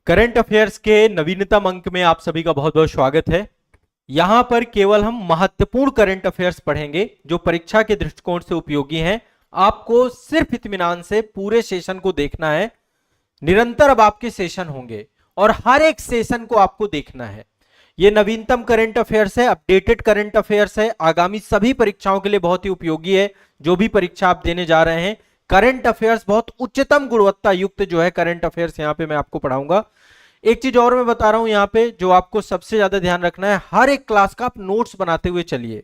Current affairs के नवीनतम अंक में आप सभी का बहुत बहुत स्वागत है। यहां पर केवल हम महत्वपूर्ण करंट अफेयर्स पढ़ेंगे जो परीक्षा के दृष्टिकोण से उपयोगी हैं। आपको सिर्फ इत्मीनान से पूरे सेशन को देखना है। निरंतर अब आपके सेशन होंगे और हर एक सेशन को आपको देखना है। ये नवीनतम करंट अफेयर्स है, अपडेटेड करंट अफेयर्स है, आगामी सभी परीक्षाओं के लिए बहुत ही उपयोगी है। जो भी परीक्षा आप देने जा रहे हैं, करंट अफेयर्स बहुत उच्चतम गुणवत्ता युक्त जो है करंट अफेयर्स यहां पे मैं आपको पढ़ाऊंगा। एक चीज और मैं बता रहा हूं यहां पे जो आपको सबसे ज्यादा ध्यान रखना है, हर एक क्लास का आप नोट्स बनाते हुए चलिए।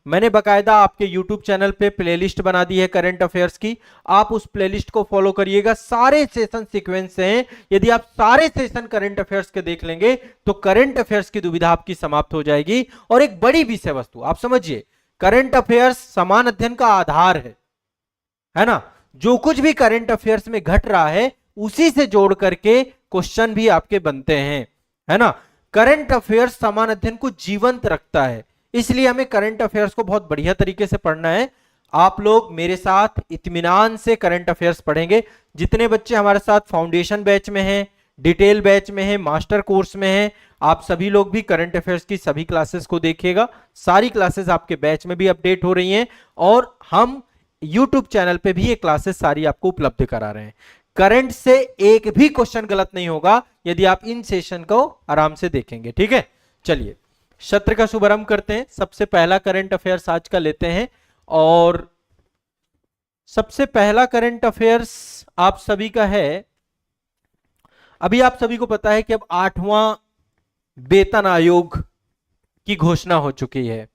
मैंने बकायदा आपके YouTube चैनल पे प्लेलिस्ट बना दी है करंट अफेयर्स की, आप उस प्लेलिस्ट को फॉलो करिएगा। सारे सेशन सीक्वेंस से हैं। यदि आप सारे सेशन करंट अफेयर्स के देख लेंगे तो करंट अफेयर्स की दुविधा आपकी समाप्त हो जाएगी। और एक बड़ी विषय वस्तु आप समझिए, करंट अफेयर्स समान अध्ययन का आधार है ना। जो कुछ भी करंट अफेयर्स में घट रहा है उसी से जोड़ करके क्वेश्चन भी आपके बनते हैं, है ना। करंट अफेयर्स समान अध्ययन को जीवंत रखता है, इसलिए हमें करंट अफेयर्स को बहुत बढ़िया तरीके से पढ़ना है। आप लोग मेरे साथ इत्मीनान से करंट अफेयर्स पढ़ेंगे। जितने बच्चे हमारे साथ फाउंडेशन बैच में हैं, डिटेल बैच में हैं, मास्टर कोर्स में हैं, आप सभी लोग भी करंट अफेयर्स की सभी क्लासेस को देखिएगा। सारी क्लासेस आपके बैच में भी अपडेट हो रही हैं और हम YouTube चैनल पे भी ये क्लासेस सारी आपको उपलब्ध करा रहे हैं। करंट से एक भी क्वेश्चन गलत नहीं होगा यदि आप इन सेशन को आराम से देखेंगे, ठीक है। चलिए सत्र का शुभारंभ करते हैं। सबसे पहला करंट अफेयर्स आज का लेते हैं और सबसे पहला करंट अफेयर्स आप सभी का है। अभी आप सभी को पता है कि अब 8वां वेतन आयोग की घोषणा हो चुकी है।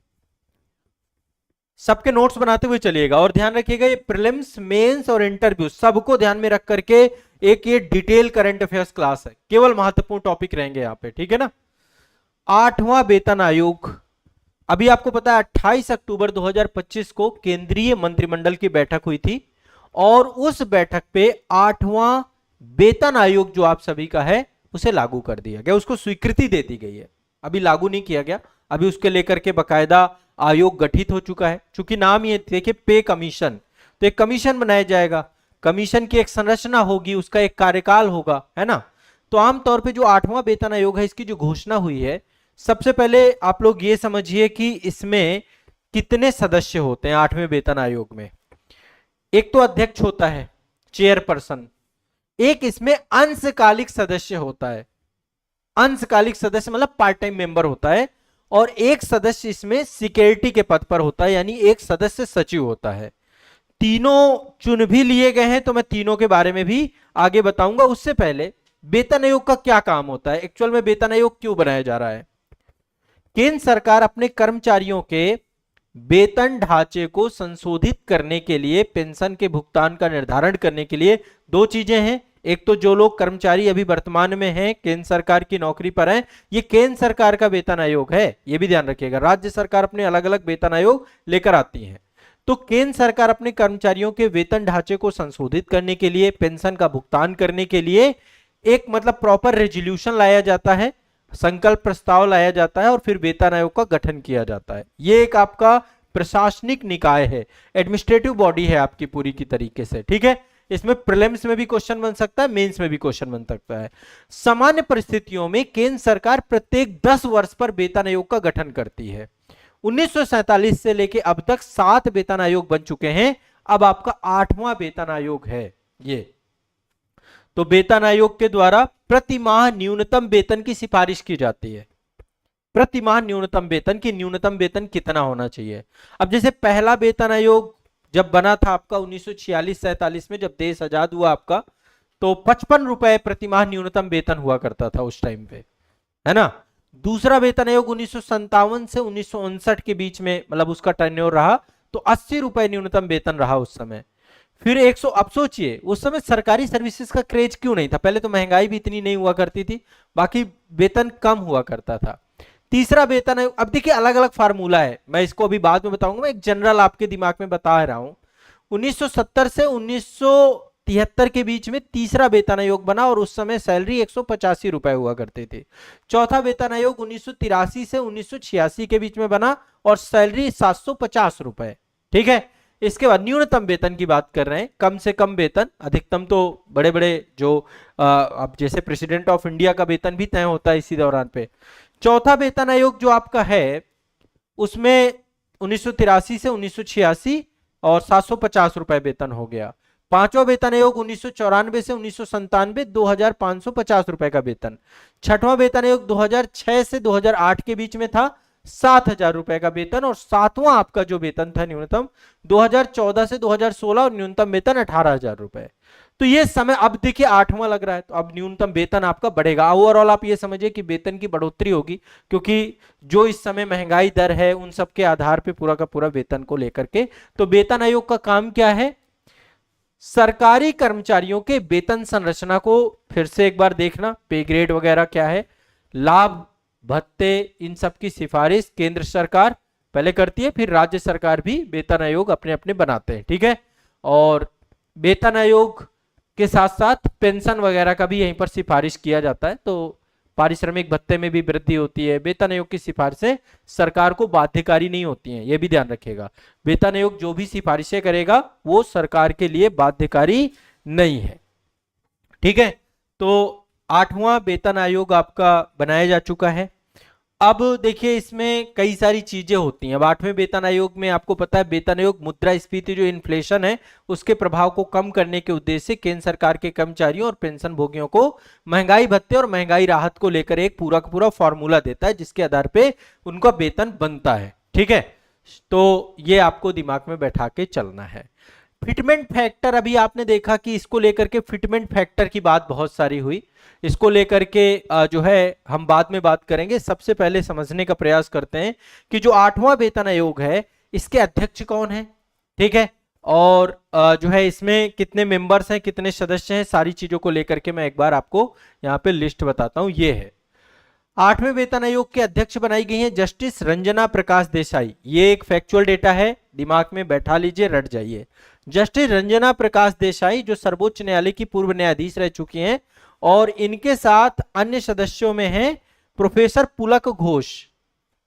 सबके नोट्स बनाते हुए चलिएगा और ध्यान रखिएगा ये प्रीलिम्स, मेंस और इंटरव्यू सबको ध्यान में रख करके एक ये डिटेल करंट अफेयर्स क्लास है। केवल महत्वपूर्ण टॉपिक रहेंगे यहाँ पे, ठीक है ना। 8वां वेतन आयोग, अभी आपको पता है 28 अक्टूबर 2025 को केंद्रीय मंत्रिमंडल की बैठक हुई थी और उस बैठक पे 8वां वेतन आयोग जो आप सभी का है उसे लागू कर दिया गया, उसको स्वीकृति दे दी गई है। अभी लागू नहीं किया गया, अभी उसके लेकर के बकायदा आयोग गठित हो चुका है। चूंकि नाम ये देखिए पे कमीशन, तो एक कमीशन बनाया जाएगा, कमीशन की एक संरचना होगी, उसका एक कार्यकाल होगा, है ना। तो आमतौर पे जो 8वां वेतन आयोग है इसकी जो घोषणा हुई है, सबसे पहले आप लोग ये समझिए कि इसमें कितने सदस्य होते हैं 8वें वेतन आयोग में। एक तो अध्यक्ष होता है, चेयरपर्सन, एक इसमें अंशकालिक सदस्य होता है, अंशकालिक सदस्य मतलब पार्ट टाइम मेंबर होता है, और एक सदस्य इसमें सिक्योरिटी के पद पर होता है, यानी एक सदस्य सचिव होता है। तीनों चुन भी लिए गए हैं, तो मैं तीनों के बारे में भी आगे बताऊंगा। उससे पहले वेतन आयोग का क्या काम होता है, एक्चुअल में वेतन आयोग क्यों बनाया जा रहा है। केंद्र सरकार अपने कर्मचारियों के वेतन ढांचे को संशोधित करने के लिए, पेंशन के भुगतान का निर्धारण करने के लिए दो चीजें हैं। एक तो जो लोग कर्मचारी अभी वर्तमान में हैं, केंद्र सरकार की नौकरी पर हैं, ये केंद्र सरकार का वेतन आयोग है, ये भी ध्यान रखिएगा। राज्य सरकार अपने अलग अलग वेतन आयोग लेकर आती है। तो केंद्र सरकार अपने कर्मचारियों के वेतन ढांचे को संशोधित करने के लिए, पेंशन का भुगतान करने के लिए एक मतलब प्रॉपर रेजोल्यूशन लाया जाता है, संकल्प प्रस्ताव लाया जाता है और फिर वेतन आयोग का गठन किया जाता है। ये एक आपका प्रशासनिक निकाय है, एडमिनिस्ट्रेटिव बॉडी है आपकी पूरी की तरीके से, ठीक है। इसमें प्रीलिम्स में भी क्वेश्चन बन सकता है, मेंस में भी क्वेश्चन बन सकता है। सामान्य परिस्थितियों में केंद्र सरकार प्रत्येक 10 वर्ष पर वेतन आयोग का गठन करती है। 1947 से लेके अब तक 7 वेतन आयोग बन चुके हैं, अब आपका 8वां वेतन आयोग है ये। तो वेतन आयोग के द्वारा प्रति माह न्यूनतम वेतन की सिफारिश की जाती है। प्रति माह न्यूनतम वेतन की न्यूनतम वेतन कितना होना चाहिए। अब जैसे पहला वेतन आयोग जब बना था आपका 1946-47 में, जब देश आजाद हुआ आपका, तो 55 रुपए प्रति माह न्यूनतम वेतन हुआ करता था उस टाइम पे, है ना। दूसरा वेतन आयोग 1957 से 1959 के बीच में मतलब उसका टेन्योर रहा, तो 80 रुपए न्यूनतम वेतन रहा उस समय। फिर 100, अब सोचिए उस समय सरकारी सर्विसेज का क्रेज क्यों नहीं था, पहले तो महंगाई भी इतनी नहीं हुआ करती थी, बाकी वेतन कम हुआ करता था। तीसरा वेतन आयोग, अब देखिए अलग अलग फार्मूला है, मैं इसको अभी बाद में बताऊंगा, मैं एक जनरल आपके दिमाग में बता रहा हूं। 1970 से 1973 के बीच में तीसरा वेतन आयोग बना और उस समय सैलरी 185 रुपए हुआ करते थे। चौथा वेतन आयोग 1983 से 1986 के बीच में बना और सैलरी 750 रुपए, ठीक है। इसके बाद न्यूनतम वेतन की बात कर रहे हैं, कम से कम वेतन, अधिकतम तो बड़े बड़े जो अब जैसे प्रेसिडेंट ऑफ इंडिया का वेतन भी तय होता है इसी दौरान पे। चौथा वेतन आयोग जो आपका है उसमें 1983 से 1986 और 750 रुपए वेतन हो गया। पांचवा वेतन आयोग 1994 से 1997 2550 रुपए का वेतन। छठवां वेतन आयोग 2006 से 2008 के बीच में था 7000 रुपए का वेतन। और सातवां आपका जो वेतन था न्यूनतम 2014 से 2016 और न्यूनतम वेतन 18,000 रुपए। तो ये समय अब देखिए आठवां लग रहा है, तो अब न्यूनतम वेतन आपका बढ़ेगा। ओवरऑल आप ये समझिए कि वेतन की बढ़ोतरी होगी, क्योंकि जो इस समय महंगाई दर है उन सब के आधार पे पूरा का पूरा वेतन को लेकर के। तो वेतन आयोग का काम क्या है? सरकारी कर्मचारियों के वेतन संरचना को फिर से एक बार देखना, पे ग्रेड वगैरह क्या है, लाभ भत्ते, इन सब की सिफारिश केंद्र सरकार पहले करती है, फिर राज्य सरकार भी वेतन आयोग अपने अपने बनाते हैं, ठीक है। और वेतन आयोग के साथ साथ पेंशन वगैरह का भी यहीं पर सिफारिश किया जाता है। तो पारिश्रमिक भत्ते में भी वृद्धि होती है। वेतन आयोग की सिफारिशें सरकार को बाध्यकारी नहीं होती हैं, यह भी ध्यान रखिएगा। वेतन आयोग जो भी सिफारिशें करेगा वो सरकार के लिए बाध्यकारी नहीं है, ठीक है। तो आठवां वेतन आयोग आपका बनाया जा चुका है। अब देखिए इसमें कई सारी चीजें होती हैं। अब आठवें वेतन आयोग में आपको पता है वेतन आयोग मुद्रास्फीति जो इन्फ्लेशन है उसके प्रभाव को कम करने के उद्देश्य से केंद्र सरकार के कर्मचारियों और पेंशन भोगियों को महंगाई भत्ते और महंगाई राहत को लेकर एक पूरा का पूरा फॉर्मूला देता है जिसके आधार पे उनका वेतन बनता है, ठीक है। तो ये आपको दिमाग में बैठा के चलना है। फिटमेंट फैक्टर, अभी आपने देखा कि इसको लेकर के फिटमेंट फैक्टर की बात बहुत सारी हुई, इसको लेकर के जो है हम बाद में बात करेंगे। सबसे पहले समझने का प्रयास करते हैं कि जो आठवां वेतन आयोग है इसके अध्यक्ष कौन है, ठीक है, और जो है इसमें कितने मेंबर्स हैं, कितने सदस्य हैं, सारी चीजों को लेकर के मैं एक बार आपको यहाँ पे लिस्ट बताता हूं। ये है आठवें वेतन आयोग के अध्यक्ष बनाई गई हैं जस्टिस रंजना प्रकाश देसाई। ये एक फैक्चुअल डेटा है, दिमाग में बैठा लीजिए, रट जाइए। जस्टिस रंजना प्रकाश देसाई जो सर्वोच्च न्यायालय की पूर्व न्यायाधीश रह चुकी हैं, और इनके साथ अन्य सदस्यों में हैं प्रोफेसर पुलक घोष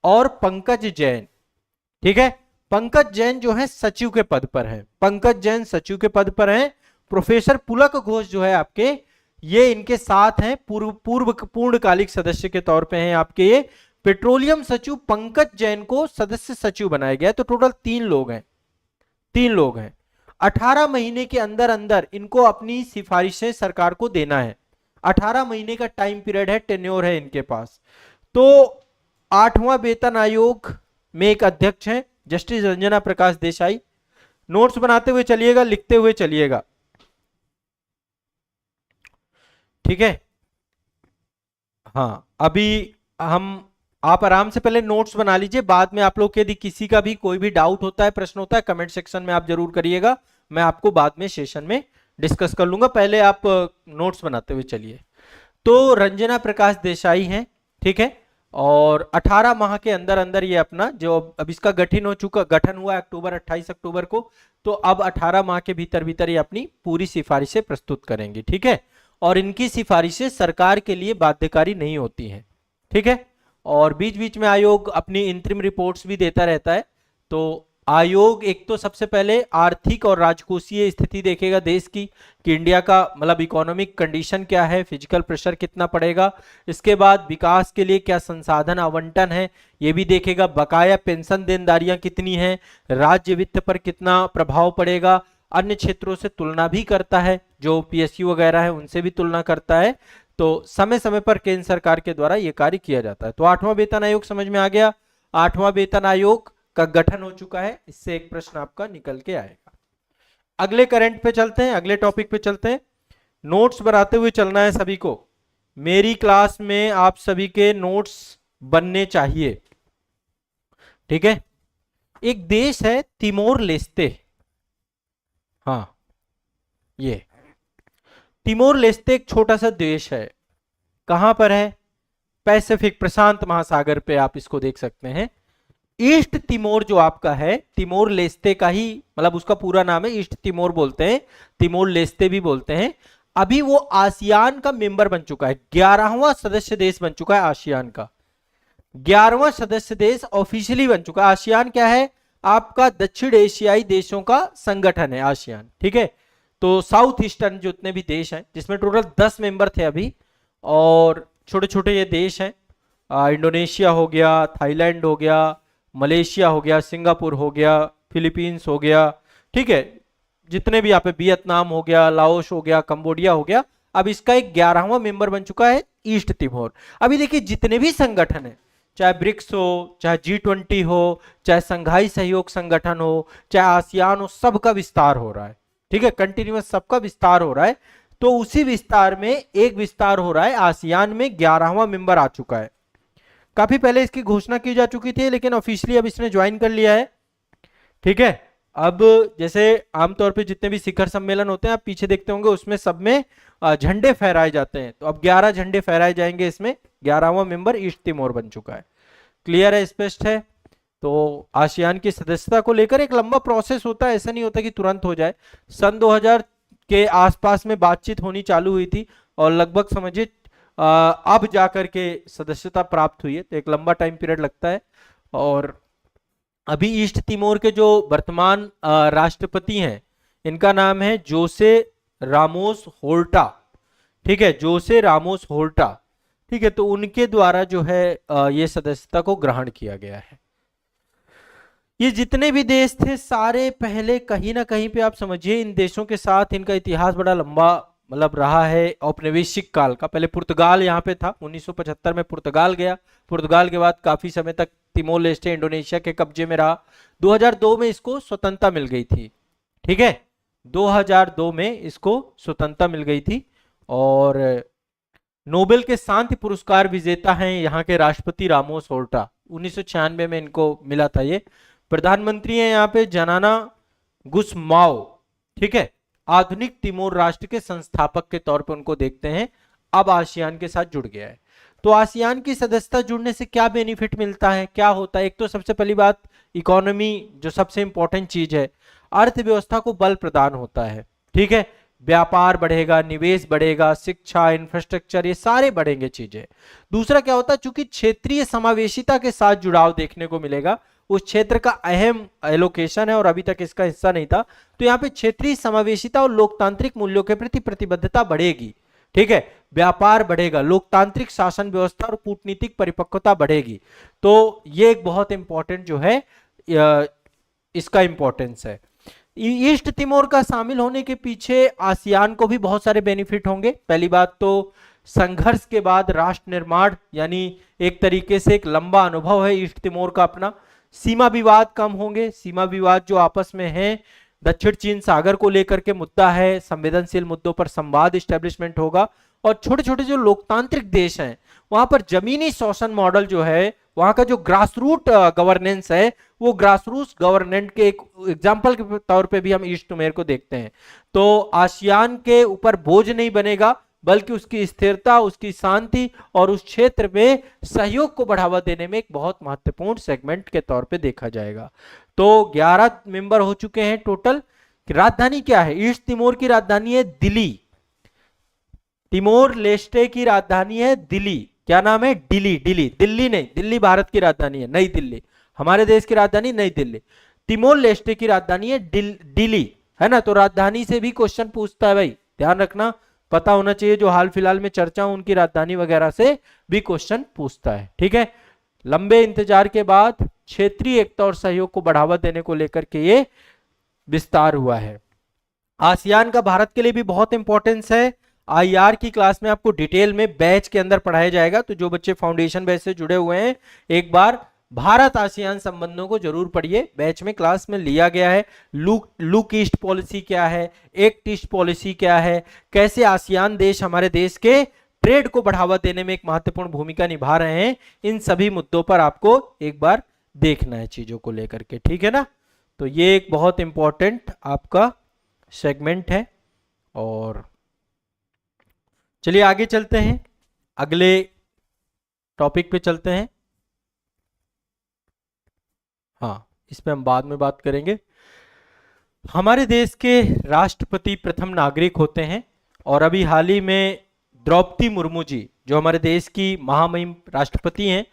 और पंकज जैन, ठीक है। पंकज जैन जो है सचिव के पद पर है, पंकज जैन सचिव के पद पर हैं। प्रोफेसर पुलक घोष जो है आपके, ये इनके साथ हैं, पूर्णकालिक सदस्य के तौर पे हैं आपके ये। पेट्रोलियम सचिव पंकज जैन को सदस्य सचिव बनाया गया। तो टोटल 3 लोग हैं, 3 लोग हैं। 18 महीने के अंदर अंदर इनको अपनी सिफारिशें सरकार को देना है। 18 महीने का टाइम पीरियड है, टेन्योर है इनके पास। तो आठवां वेतन आयोग में एक अध्यक्ष हैं जस्टिस रंजना प्रकाश देसाई। नोट्स बनाते हुए चलिएगा, लिखते हुए चलिएगा, ठीक है। हाँ, अभी आप आराम से पहले नोट्स बना लीजिए, बाद में आप लोग के यदि किसी का भी कोई भी डाउट होता है, प्रश्न होता है, कमेंट सेक्शन में आप जरूर करिएगा, मैं आपको बाद में सेशन में डिस्कस कर लूंगा। पहले आप नोट्स बनाते हुए चलिए। तो रंजना प्रकाश देसाई हैं, ठीक है, और 18 माह के अंदर अंदर ये अपना जो अब इसका गठन हुआ अक्टूबर 28 अक्टूबर को, तो अब 18 माह के भीतर भीतर ये अपनी पूरी सिफारिशें प्रस्तुत करेंगे, ठीक है। और इनकी सिफारिशें सरकार के लिए बाध्यकारी नहीं होती हैं, ठीक है। और बीच बीच में आयोग अपनी इंतरिम रिपोर्ट्स भी देता रहता है। तो आयोग एक तो सबसे पहले आर्थिक और राजकोषीय स्थिति देखेगा देश की, कि इंडिया का मतलब इकोनॉमिक कंडीशन क्या है, फिजिकल प्रेशर कितना पड़ेगा। इसके बाद विकास के लिए क्या संसाधन आवंटन है ये भी देखेगा, बकाया पेंशन देनदारियां कितनी हैं, राज्य वित्त पर कितना प्रभाव पड़ेगा, अन्य क्षेत्रों से तुलना भी करता है, जो पीएसयू वगैरह है उनसे भी तुलना करता है। तो समय समय पर केंद्र सरकार के द्वारा यह कार्य किया जाता है। तो आठवां वेतन आयोग समझ में आ गया। आठवां वेतन आयोग का गठन हो चुका है, इससे एक प्रश्न आपका निकल के आएगा। अगले करंट पे चलते हैं, अगले टॉपिक पे चलते हैं। नोट्स बनाते हुए चलना है सभी को। मेरी क्लास में आप सभी के नोट्स बनने चाहिए, ठीक है। एक देश है तिमोर लेस्ते, हाँ ये तिमोर लेस्ते एक छोटा सा देश है। कहां पर है? पैसिफिक प्रशांत महासागर पे आप इसको देख सकते हैं। ईस्ट तिमोर जो आपका है, तिमोर लेस्ते का ही मतलब उसका पूरा नाम है, ईस्ट तिमोर बोलते हैं, तिमोर लेस्ते भी बोलते हैं। अभी वो आसियान का मेंबर बन चुका है, 11वां सदस्य देश बन चुका है आसियान का। 11वां सदस्य देश ऑफिशियली बन चुका है। आसियान क्या है? आपका दक्षिण एशियाई देशों का संगठन है आसियान, ठीक है। तो साउथ ईस्टर्न जितने भी देश हैं, जिसमें टोटल 10 मेंबर थे अभी, और छोटे छोटे ये देश हैं, इंडोनेशिया हो गया, थाईलैंड हो गया, मलेशिया हो गया, सिंगापुर हो गया, फिलीपींस हो गया, ठीक है, जितने भी यहाँ पे, वियतनाम हो गया, लाओस हो गया, कंबोडिया हो गया। अब इसका एक 11वां मेंबर बन चुका है ईस्ट तिमोर। अभी देखिए जितने भी संगठन है, चाहे ब्रिक्स हो, चाहे G20 हो, चाहे संघाई सहयोग संगठन हो, चाहे आसियान हो, सबका विस्तार हो रहा है, ठीक है, कंटिन्यूअस सबका विस्तार हो रहा है। तो उसी विस्तार में एक विस्तार हो रहा है, आसियान में 11वां मेंबर आ चुका है। काफी पहले इसकी घोषणा की जा चुकी थी, लेकिन ऑफिशियली अब इसने ज्वाइन कर लिया है, ठीक है। अब जैसे आमतौर पे जितने भी शिखर सम्मेलन होते हैं, आप पीछे देखते होंगे, उसमें सब में झंडे फहराए जाते हैं। तो अब 11 झंडे फहराए जाएंगे इसमें। 11वां मेंबर ईस्ट तिमोर बन चुका है। क्लियर है, स्पष्ट है। तो आसियान की सदस्यता को लेकर एक लंबा प्रोसेस होता है, ऐसा नहीं होता कि तुरंत हो जाए। सन 2000 के आसपास में बातचीत होनी चालू हुई थी, और लगभग समझिए अब जाकर के सदस्यता प्राप्त हुई है। तो एक लंबा टाइम पीरियड लगता है। और अभी ईस्ट तिमोर के जो वर्तमान राष्ट्रपति हैं, इनका नाम है जोसे रामोस होर्टा, ठीक है, जोसे रामोस होर्टा, ठीक है। तो उनके द्वारा जो है ये सदस्यता को ग्रहण किया गया है। ये जितने भी देश थे सारे पहले कहीं ना कहीं पे, आप समझिए इन देशों के साथ इनका इतिहास बड़ा लंबा मतलब रहा है, औपनिवेशिक काल का। पहले पुर्तगाल यहाँ पे था, 1975 में पुर्तगाल गया। पुर्तगाल के बाद काफी समय तक तिमोर लेस्टे इंडोनेशिया के कब्जे में रहा। 2002 में इसको स्वतंत्रता मिल गई थी, ठीक है, 2002 में इसको स्वतंत्रता मिल गई थी। और नोबेल के शांति पुरस्कार विजेता हैं यहाँ के राष्ट्रपति रामोस होर्टा, 1996 में इनको मिला था ये। प्रधानमंत्री हैं यहाँ पे जनाना गुसमाओ, ठीक है। आधुनिक तिमोर राष्ट्र के संस्थापक के तौर पर उनको देखते हैं। अब आसियान के साथ जुड़ गया है। तो आसियान की सदस्यता जुड़ने से क्या बेनिफिट मिलता है, क्या होता है? एक तो सबसे पहली बात इकोनॉमी, जो सबसे इंपॉर्टेंट चीज है, अर्थव्यवस्था को बल प्रदान होता है, ठीक है। व्यापार बढ़ेगा, निवेश बढ़ेगा, शिक्षा, इंफ्रास्ट्रक्चर, ये सारे बढ़ेंगे चीजें। दूसरा क्या होता है, चूंकि क्षेत्रीय समावेशिता के साथ जुड़ाव देखने को मिलेगा, उस क्षेत्र का अहम एलोकेशन है और अभी तक इसका हिस्सा नहीं था। तो यहाँ पे क्षेत्रीय समावेशिता और लोकतांत्रिक मूल्यों के प्रति प्रतिबद्धता बढ़ेगी, ठीक है। व्यापार बढ़ेगा, लोकतांत्रिक शासन व्यवस्था और कूटनीतिक परिपक्वता बढ़ेगी। तो ये एक बहुत इंपॉर्टेंट जो है इसका इंपॉर्टेंस है। ईस्ट तिमोर का शामिल होने के पीछे आसियान को भी बहुत सारे बेनिफिट होंगे। पहली बात तो संघर्ष के बाद राष्ट्र निर्माण, यानी एक तरीके से एक लंबा अनुभव है ईस्ट तिमोर का अपना। सीमा विवाद कम होंगे, सीमा विवाद जो आपस में है, दक्षिण चीन सागर को लेकर के मुद्दा है, संवेदनशील मुद्दों पर संवाद इस्टेब्लिशमेंट होगा। और छोटे छोटे जो लोकतांत्रिक देश हैं, वहां पर जमीनी शासन मॉडल जो है, वहां का जो ग्रास रूट गवर्नेंस है, वो ग्रास रूट गवर्नेंस के एक एग्जाम्पल के तौर पे भी हम ईस्ट तिमोर को देखते हैं। तो आसियान के ऊपर बोझ नहीं बनेगा, बल्कि उसकी स्थिरता, उसकी शांति और उस क्षेत्र में सहयोग को बढ़ावा देने में एक बहुत महत्वपूर्ण सेगमेंट के तौर पे देखा जाएगा। तो 11 मेंबर हो चुके हैं टोटल। राजधानी क्या है? ईस्ट तिमोर की राजधानी है दिल्ली। तिमोर लेस्टे की राजधानी है दिल्ली। क्या नाम है? दिल्ली। दिल्ली नहीं, दिल्ली भारत की राजधानी है, नई दिल्ली। हमारे देश की राजधानी नई दिल्ली। तिमोर लेस्टे की राजधानी है दिल्ली, है ना। तो राजधानी से भी क्वेश्चन पूछता है भाई, ध्यान रखना, पता होना चाहिए। जो हाल फिलहाल में चर्चा, उनकी राजधानी वगैरह से भी क्वेश्चन पूछता है, ठीक है। लंबे इंतजार के बाद क्षेत्रीय एकता और सहयोग को बढ़ावा देने को लेकर के ये विस्तार हुआ है। आसियान का भारत के लिए भी बहुत इंपॉर्टेंस है। आईआर की क्लास में आपको डिटेल में बैच के अंदर पढ़ाया जाएगा। तो जो बच्चे फाउंडेशन बैच से जुड़े हुए हैं, एक बार भारत आसियान संबंधों को जरूर पढ़िए। बैच में क्लास में लिया गया है लुक ईस्ट पॉलिसी क्या है, एक्ट ईस्ट पॉलिसी क्या है, कैसे आसियान देश हमारे देश के ट्रेड को बढ़ावा देने में एक महत्वपूर्ण भूमिका निभा रहे हैं। इन सभी मुद्दों पर आपको एक बार देखना है चीजों को लेकर के, ठीक है ना। तो ये एक बहुत इंपॉर्टेंट आपका सेगमेंट है। और चलिए आगे चलते हैं, अगले टॉपिक पे चलते हैं। हाँ, इस पे हम बाद में बात करेंगे। हमारे देश के राष्ट्रपति प्रथम नागरिक होते हैं, और अभी हाल ही में द्रौपदी मुर्मू जी, जो हमारे देश की महामहिम राष्ट्रपति हैं,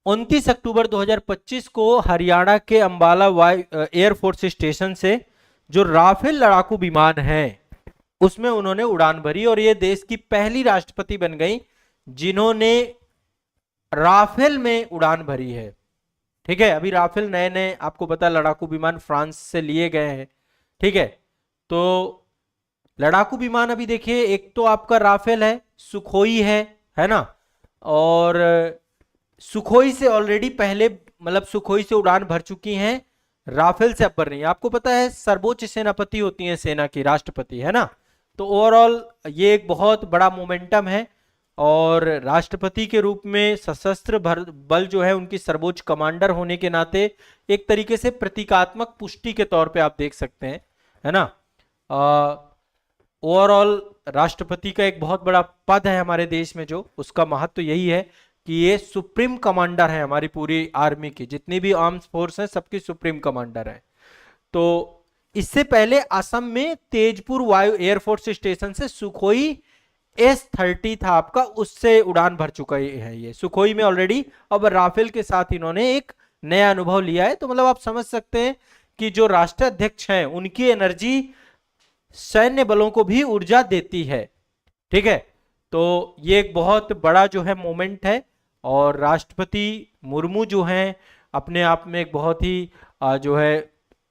29 अक्टूबर 2025 को हरियाणा के अंबाला एयरफोर्स स्टेशन से जो राफेल लड़ाकू विमान है उसमें उन्होंने उड़ान भरी और ये देश की पहली राष्ट्रपति बन गई जिन्होंने राफेल में उड़ान भरी है। ठीक है, अभी राफेल नए नए आपको पता लड़ाकू विमान फ्रांस से लिए गए हैं। ठीक है, तो लड़ाकू विमान अभी देखिए, एक तो आपका राफेल है, सुखोई है ना, और सुखोई से ऑलरेडी पहले मतलब सुखोई से उड़ान भर चुकी हैं, राफेल से अब भर रही है। आपको पता है सर्वोच्च सेनापति होती है सेना की, राष्ट्रपति, है ना। तो ओवरऑल ये एक बहुत बड़ा मोमेंटम है और राष्ट्रपति के रूप में सशस्त्र बल जो है उनकी सर्वोच्च कमांडर होने के नाते एक तरीके से प्रतीकात्मक पुष्टि के तौर पे आप देख सकते हैं, है ना। ओवरऑल राष्ट्रपति का एक बहुत बड़ा पद है हमारे देश में, जो उसका महत्व तो यही है कि ये सुप्रीम कमांडर है हमारी पूरी आर्मी की, जितनी भी आर्म्स फोर्स है सबकी सुप्रीम कमांडर है। तो इससे पहले असम में तेजपुर वायु एयरफोर्स स्टेशन से सुखोई S-30 था आपका, उससे उड़ान भर चुका है ये सुखोई में ऑलरेडी। अब राफेल के साथ इन्होंने एक नया अनुभव लिया है। तो मतलब आप समझ सकते हैं कि जो राष्ट्राध्यक्ष हैं उनकी एनर्जी सैन्य बलों को भी ऊर्जा देती है। ठीक है, तो ये एक बहुत बड़ा जो है मोमेंट है और राष्ट्रपति मुर्मू जो हैं अपने आप में एक बहुत ही जो है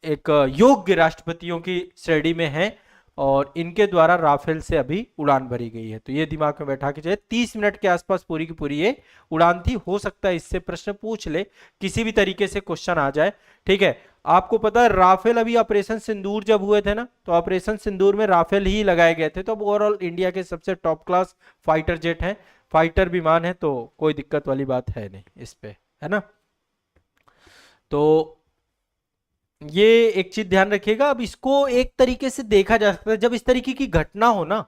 एक योग्य राष्ट्रपतियों की श्रेणी में हैं और इनके द्वारा राफेल से अभी उड़ान भरी गई है। तो ये दिमाग में बैठा के चाहिए, 30 मिनट के आसपास पूरी की पूरी ये उड़ान थी। हो सकता है इससे प्रश्न पूछ ले, किसी भी तरीके से क्वेश्चन आ जाए। ठीक है, आपको पता है राफेल अभी ऑपरेशन सिंदूर जब हुए थे ना, तो ऑपरेशन सिंदूर में राफेल ही लगाए गए थे। तो अब ओवरऑल इंडिया के सबसे टॉप क्लास फाइटर जेट है, फाइटर विमान है, तो कोई दिक्कत वाली बात है नहीं इस पे, है ना। तो ये एक चीज ध्यान रखिएगा। अब इसको एक तरीके से देखा जा सकता है, जब इस तरीके की घटना हो ना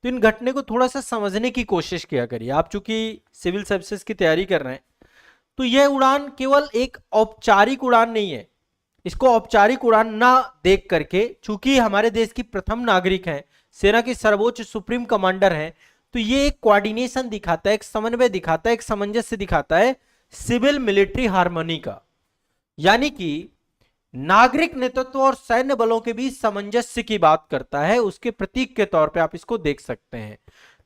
तो इन घटने को थोड़ा सा समझने की कोशिश किया करिए। आप चूंकि सिविल सर्विसेज की तैयारी कर रहे हैं तो यह उड़ान केवल एक औपचारिक उड़ान नहीं है। इसको औपचारिक उड़ान ना देख करके, चूंकि हमारे देश की प्रथम नागरिक हैं, सेना की सर्वोच्च सुप्रीम कमांडर हैं, तो ये एक कोऑर्डिनेशन दिखाता है, एक समन्वय दिखाता है, एक सामंजस्य दिखाता है सिविल मिलिट्री हार्मनी का। यानी कि नागरिक नेतृत्व और सैन्य बलों के बीच सामंजस्य की बात करता है, उसके प्रतीक के तौर पे आप इसको देख सकते हैं।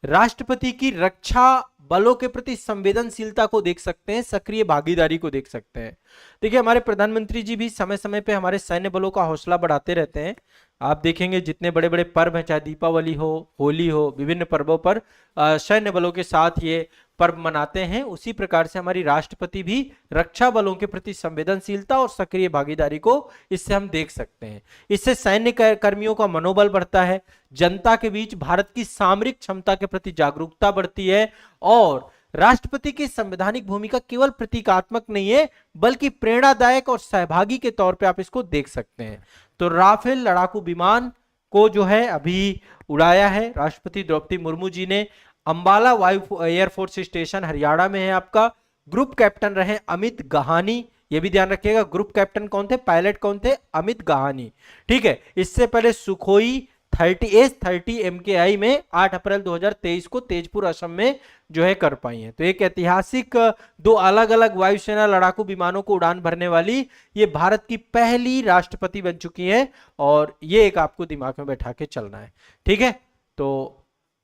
राष्ट्रपति की रक्षा बलों के प्रति संवेदनशीलता को देख सकते हैं, सक्रिय भागीदारी को देख सकते हैं। देखिए हमारे प्रधानमंत्री जी भी समय समय पे हमारे सैन्य बलों का हौसला बढ़ाते रहते हैं। आप देखेंगे जितने बड़े बड़े पर्व हैं, चाहे दीपावली हो, होली हो, विभिन्न पर्वों पर सैन्य बलों के साथ ये पर्व मनाते हैं। उसी प्रकार से हमारी राष्ट्रपति भी रक्षा बलों के प्रति संवेदनशीलता और सक्रिय भागीदारी को इससे हम देख सकते हैं। इससे सैन्य कर्मियों का मनोबल बढ़ता है, जनता के बीच भारत की सामरिक क्षमता के प्रति जागरूकता बढ़ती है और राष्ट्रपति की संवैधानिक भूमिका केवल प्रतीकात्मक नहीं है बल्कि प्रेरणादायक और सहभागी के तौर पे आप इसको देख सकते हैं। तो राफेल लड़ाकू विमान को जो है अभी उड़ाया है राष्ट्रपति द्रौपदी मुर्मू जी ने। अंबाला वायु एयरफोर्स स्टेशन हरियाणा में है आपका। ग्रुप कैप्टन रहे अमित गहानी, ये भी ध्यान रखिएगा। ग्रुप कैप्टन कौन थे, पायलट कौन थे, अमित गहानी। ठीक है, इससे पहले सुखोई S-30 MKI में 8 अप्रैल 2023 को तेजपुर असम में जो है कर पाई है। तो एक ऐतिहासिक दो अलग अलग वायुसेना लड़ाकू विमानों को उड़ान भरने वाली ये भारत की पहली राष्ट्रपति बन चुकी है और ये एक आपको दिमाग में बैठा के चलना है। ठीक है, तो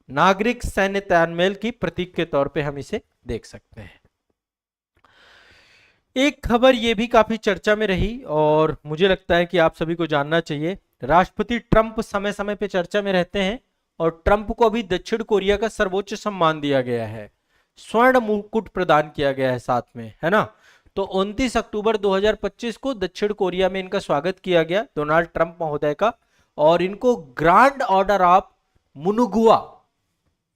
नागरिक सैन्य तालमेल की प्रतीक के तौर पे हम इसे देख सकते हैं। एक खबर ये भी काफी चर्चा में रही और मुझे लगता है कि आप सभी को जानना चाहिए। राष्ट्रपति ट्रंप समय समय पे चर्चा में रहते हैं और ट्रंप को अभी दक्षिण कोरिया का सर्वोच्च सम्मान दिया गया है, स्वर्ण मुकुट प्रदान किया गया है साथ में, है ना। तो 29 अक्टूबर 2025 को दक्षिण कोरिया में इनका स्वागत किया गया डोनाल्ड ट्रंप महोदय का और इनको ग्रैंड ऑर्डर ऑफ मुनुगुआ,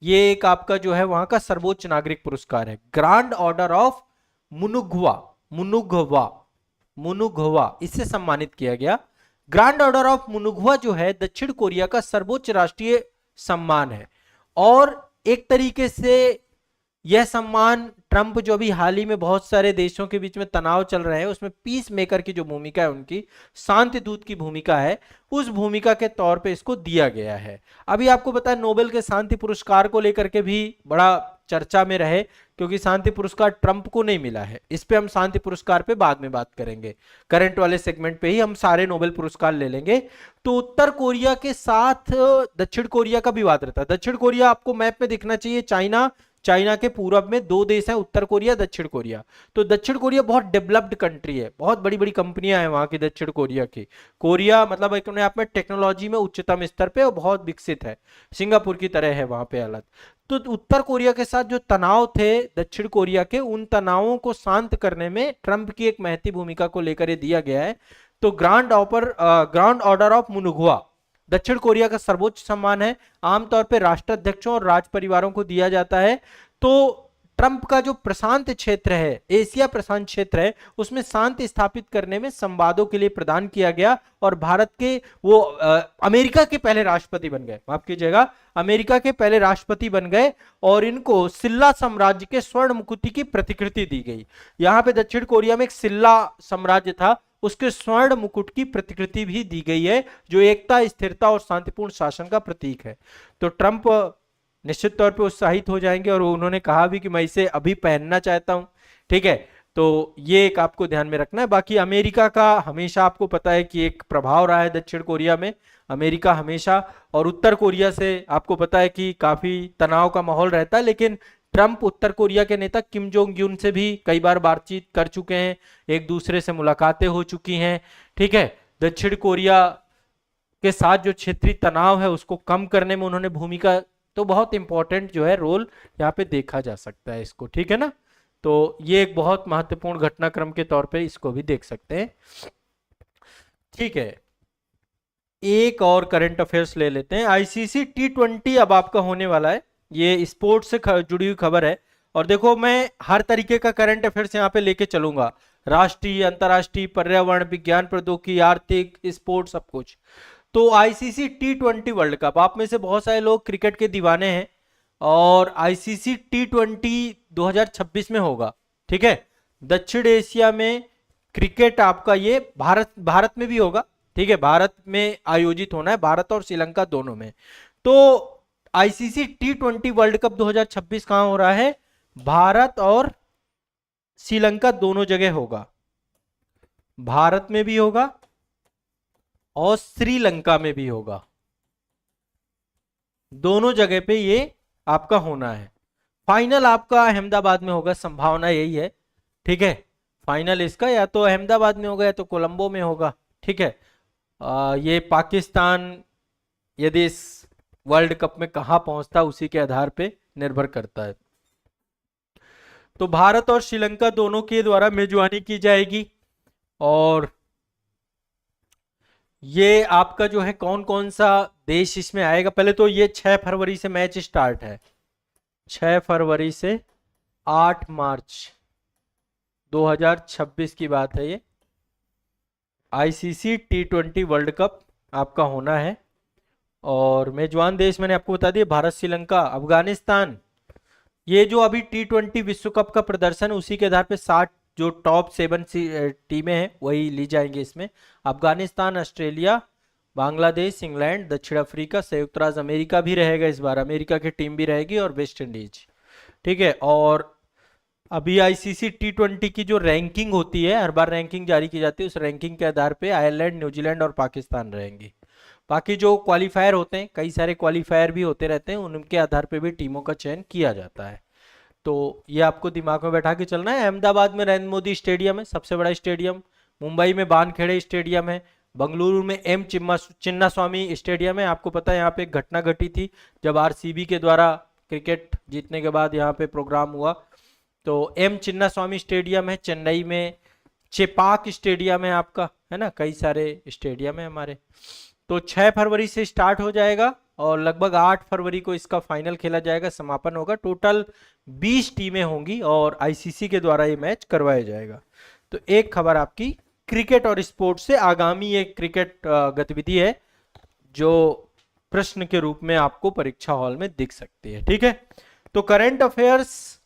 ये एक आपका जो है वहां का सर्वोच्च नागरिक पुरस्कार है, ग्रैंड ऑर्डर ऑफ मुनुगुआ, मुनुगुआ इससे सम्मानित किया गया। ग्रैंड ऑर्डर ऑफ मुनुगुआ जो है दक्षिण कोरिया का सर्वोच्च राष्ट्रीय सम्मान है और एक तरीके से यह सम्मान ट्रंप जो भी हाल ही में बहुत सारे देशों के बीच में तनाव चल रहे हैं उसमें पीस मेकर की जो भूमिका है, उनकी शांति दूत की भूमिका है, उस भूमिका के तौर पे इसको दिया गया है। अभी आपको पता है नोबेल के शांति पुरस्कार को लेकर के भी बड़ा चर्चा में रहे, क्योंकि शांति पुरस्कार ट्रंप को नहीं मिला है। इस पे हम शांति पुरस्कार पे बाद में बात करेंगे, करंट वाले सेगमेंट पे ही हम सारे नोबेल पुरस्कार ले लेंगे। तो उत्तर कोरिया के साथ दक्षिण कोरिया का विवाद रहता है। दक्षिण कोरिया आपको मैप में दिखना चाहिए, चाइना, चाइना के पूरब में दो देश हैं, उत्तर कोरिया, दक्षिण कोरिया। तो दक्षिण कोरिया बहुत डेवलप्ड कंट्री है, बहुत बड़ी बड़ी कंपनियां हैं वहां की दक्षिण कोरिया की। कोरिया मतलब अपने आप में टेक्नोलॉजी में उच्चतम स्तर पे और बहुत विकसित है, सिंगापुर की तरह है वहां पे हालत। तो उत्तर कोरिया के साथ जो तनाव थे दक्षिण कोरिया के, उन तनावों को शांत करने में ट्रंप की एक महती भूमिका को लेकर ये दिया गया है। तो ग्रांड ऑर्डर ऑफ मुनुगवा दक्षिण कोरिया का सर्वोच्च सम्मान है, आमतौर पर राष्ट्राध्यक्षों और राज परिवारों को दिया जाता है। तो ट्रंप का जो प्रशांत क्षेत्र है, एशिया प्रशांत क्षेत्र है, उसमें शांति स्थापित करने में संवादों के लिए प्रदान किया गया। और भारत के वो अमेरिका के पहले राष्ट्रपति बन गए, माफ कीजिएगा, अमेरिका के पहले राष्ट्रपति बन गए। और इनको सिल्ला साम्राज्य के स्वर्ण मुकुट की प्रतिकृति दी गई। यहाँ पे दक्षिण कोरिया में एक सिल्ला साम्राज्य था, उसके स्वर्ण मुकुट की प्रतिकृति भी दी गई है, जो एकता, स्थिरता और शांतिपूर्ण शासन का प्रतीक है। तो ट्रंप निश्चित तौर पे उत्साहित हो जाएंगे और उन्होंने कहा भी कि मैं इसे अभी पहनना चाहता हूं। ठीक है, तो ये एक आपको ध्यान में रखना है। बाकी अमेरिका का हमेशा आपको पता है कि एक प्रभाव रहा है दक्षिण कोरिया में, अमेरिका हमेशा। और उत्तर कोरिया से आपको पता है कि काफी तनाव का माहौल रहता है, लेकिन ट्रंप उत्तर कोरिया के नेता किम जोंग यून से भी कई बार बातचीत कर चुके हैं, एक दूसरे से मुलाकातें हो चुकी हैं। ठीक है, दक्षिण कोरिया के साथ जो क्षेत्रीय तनाव है उसको कम करने में उन्होंने भूमिका, तो बहुत इंपॉर्टेंट जो है रोल यहाँ पे देखा जा सकता है इसको। ठीक है ना, तो ये एक बहुत महत्वपूर्ण घटनाक्रम के तौर पे इसको भी देख सकते हैं। ठीक है, एक और करंट अफेयर्स ले लेते हैं। आईसीसी T20 अब आपका होने वाला है, ये स्पोर्ट्स से जुड़ी हुई खबर है। और देखो मैं हर तरीके का करंट अफेयर्स यहाँ पे लेके चलूंगा, राष्ट्रीय, अंतर्राष्ट्रीय, पर्यावरण, विज्ञान, प्रौद्योगिकी, आर्थिक, स्पोर्ट्स, सब कुछ। तो आईसीसी T20 वर्ल्ड कप, आप में से बहुत सारे लोग क्रिकेट के दीवाने हैं, और आईसीसी T20 2026 में होगा। ठीक है, दक्षिण एशिया में क्रिकेट आपका ये भारत में भी होगा। ठीक है, भारत में आयोजित होना है, भारत और श्रीलंका दोनों में। तो आईसीसी T20 वर्ल्ड कप 2026 कहां हो रहा है? भारत और श्रीलंका दोनों जगह होगा, भारत में भी होगा और श्रीलंका में भी होगा, दोनों जगह पे ये आपका होना है। फाइनल आपका अहमदाबाद में होगा, संभावना यही है। ठीक है, फाइनल इसका या तो अहमदाबाद में होगा या तो कोलंबो में होगा। ठीक है, ये पाकिस्तान यदि इस वर्ल्ड कप में कहां पहुंचता उसी के आधार पे निर्भर करता है। तो भारत और श्रीलंका दोनों के द्वारा मेजबानी की जाएगी। और ये आपका जो है कौन कौन सा देश इसमें आएगा, पहले तो ये 6 फरवरी से मैच स्टार्ट है, 6 फरवरी से 8 मार्च 2026 की बात है। ये आईसीसी T20 वर्ल्ड कप आपका होना है। और मेजबान देश मैंने आपको बता दिया, भारत, श्रीलंका, अफगानिस्तान। ये जो अभी T20 विश्व कप का प्रदर्शन है उसी के आधार पे 60 जो टॉप 7 टीमें हैं वही ली जाएंगी इसमें। अफगानिस्तान, ऑस्ट्रेलिया, बांग्लादेश, इंग्लैंड, दक्षिण अफ्रीका, संयुक्त राज्य अमेरिका भी रहेगा इस बार, अमेरिका की टीम भी रहेगी, और वेस्ट इंडीज। ठीक है, और अभी आईसीसी T20 की जो रैंकिंग होती है, हर बार रैंकिंग जारी की जाती है, उस रैंकिंग के आधार पे आयरलैंड, न्यूजीलैंड और पाकिस्तान रहेंगी। बाकी जो क्वालिफायर होते हैं, कई सारे क्वालिफायर भी होते रहते हैं, उनके आधार पे भी टीमों का चयन किया जाता है। तो ये आपको दिमाग में बैठा के चलना है। अहमदाबाद में नरेंद्र मोदी स्टेडियम है, सबसे बड़ा स्टेडियम। मुंबई में वानखेड़े स्टेडियम है। बंगलुरु में एम चिन्नास्वामी स्टेडियम है। आपको पता है यहाँ पे एक घटना घटी थी जब आरसीबी के द्वारा क्रिकेट जीतने के बाद यहाँ पे प्रोग्राम हुआ। तो एम चिन्नास्वामी स्टेडियम है चेन्नई में। चेपाक स्टेडियम है आपका, है ना, कई सारे स्टेडियम है हमारे। तो 6 फरवरी से स्टार्ट हो जाएगा और लगभग 8 फरवरी को इसका फाइनल खेला जाएगा, समापन होगा। टोटल 20 टीमें होंगी और आईसीसी के द्वारा ये मैच करवाया जाएगा। तो एक खबर आपकी क्रिकेट और स्पोर्ट्स से, आगामी ये क्रिकेट गतिविधि है जो प्रश्न के रूप में आपको परीक्षा हॉल में दिख सकती है। ठीक है, तो करंट अफेयर्स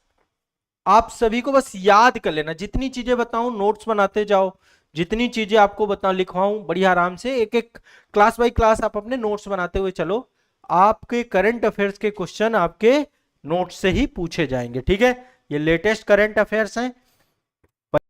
आप सभी को बस याद कर लेना, जितनी चीजें बताऊं नोट्स बनाते जाओ, जितनी चीजें आपको बताऊं लिखवाऊं बढ़िया आराम से, एक एक क्लास बाय क्लास आप अपने नोट्स बनाते हुए चलो। आपके करंट अफेयर्स के क्वेश्चन आपके नोट से ही पूछे जाएंगे। ठीक है, ये लेटेस्ट करंट अफेयर्स हैं,